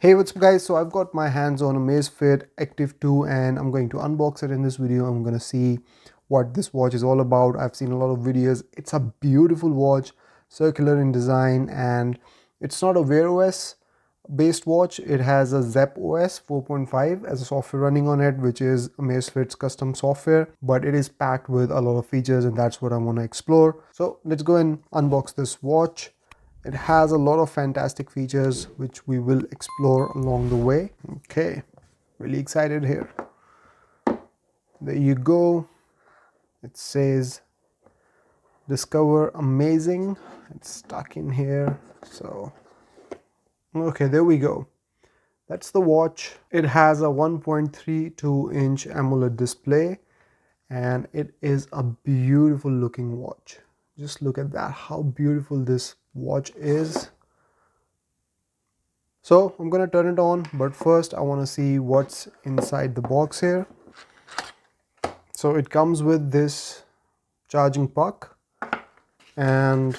Hey, what's up guys? So I've got my hands on a Amazfit Active 2 and I'm going to unbox it in this video. I'm going to see what this watch is all about. I've seen a lot of videos. It's a beautiful watch, circular in design, and it's not a Wear OS based watch. It has a Zepp OS 4.5 as a software running on it, which is Amazfit's custom software, but it is packed with a lot of features and that's what I want to explore. So let's go and unbox this watch. It has a lot of fantastic features which we will explore along the way. Okay, really excited here. There you go. It says discover amazing. It's stuck in here. So, okay, there we go. That's the watch. It has a 1.32-inch AMOLED display and it is a beautiful looking watch. Just look at that, how beautiful this watch is. So I'm gonna turn it on, but first I want to see what's inside the box here. So it comes with this charging puck and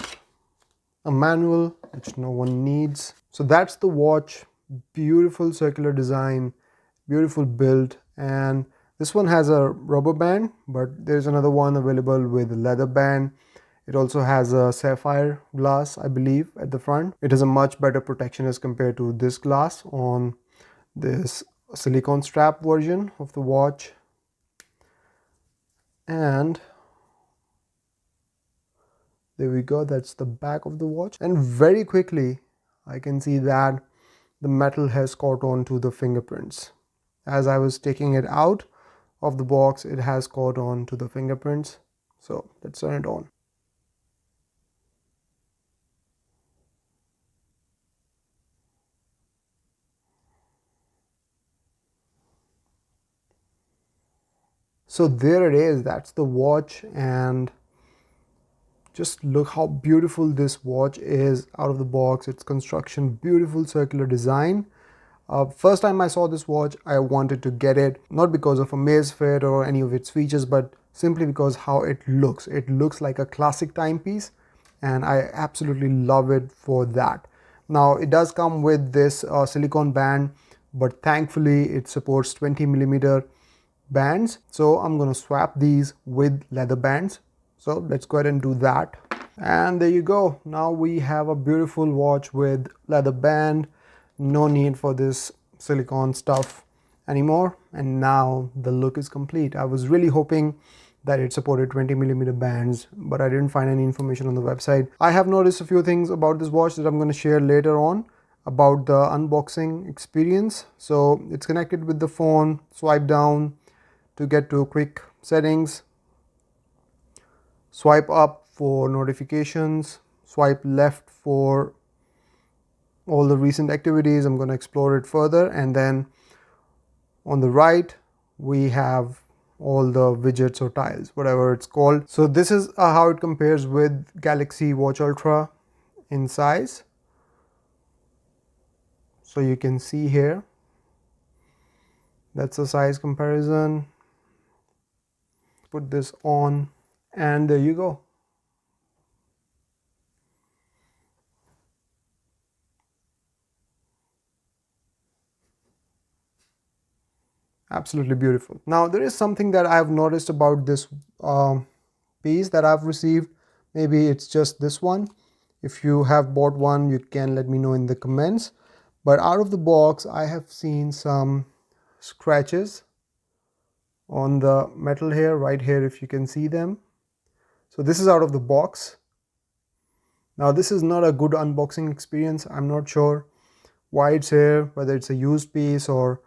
a manual, which no one needs. So that's the watch. Beautiful circular design, beautiful build, and this one has a rubber band, but there's another one available with a leather band. It also has a sapphire glass, I believe, at the front. It has a much better protection as compared to this glass on this silicone strap version of the watch. And there we go, that's the back of the watch. And very quickly I can see that the metal has caught on to the fingerprints. As I was taking it out of the box, it has caught on to the fingerprints. So let's turn it on. So there it is, that's the watch, and just look how beautiful this watch is out of the box. Its construction, beautiful circular design. First time I saw this watch, I wanted to get it, not because of Amazfit or any of its features, but simply because how it looks. It looks like a classic timepiece and I absolutely love it for that. Now it does come with this silicone band, but thankfully it supports 20mm bands. So I'm going to swap these with leather bands. So let's go ahead and do that. And there you go. Now we have a beautiful watch with leather band. No need for this silicone stuff anymore. And now the look is complete. I was really hoping that it supported 20mm bands, but I didn't find any information on the website. I have noticed a few things about this watch that I'm going to share later on about the unboxing experience. So it's connected with the phone. Swipe down to get to quick settings, swipe up for notifications, swipe left for all the recent activities. I'm going to explore it further, and then on the right we have all the widgets or tiles, whatever it's called. So this is how it compares with Galaxy Watch Ultra in size. So you can see here, that's a size comparison. Put this on and there you go. Absolutely beautiful. Now there is something that I've noticed about this piece that I've received. Maybe it's just this one. If you have bought one, you can let me know in the comments. But out of the box, I have seen some scratches on the metal here, right here, if you can see them. So this is out of the box. Now this is not a good unboxing experience. I'm not sure why it's here, whether it's a used piece or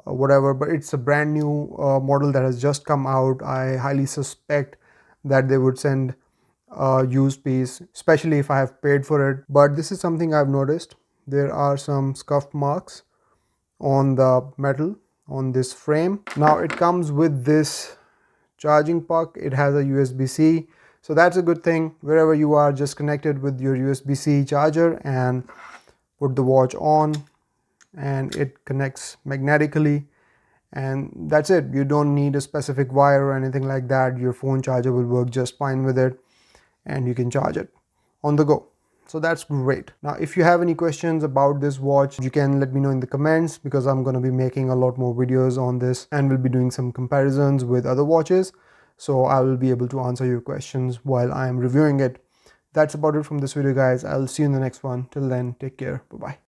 whatever, but it's a brand new model that has just come out. I highly suspect that they would send a used piece, especially if I have paid for it. But this is something I've noticed. There are some scuff marks on the metal on this frame. Now it comes with this charging puck. It has a USB-C, so that's a good thing. Wherever you are, just connect it with your USB-C charger and put the watch on, and it connects magnetically, and that's it. You don't need a specific wire or anything like that. Your phone charger will work just fine with it and you can charge it on the go. So that's great. Now if you have any questions about this watch, you can let me know in the comments, because I'm going to be making a lot more videos on this and we'll be doing some comparisons with other watches, so I will be able to answer your questions while I am reviewing it. That's about it from this video, guys. I'll see you in the next one. Till then, take care. Bye bye.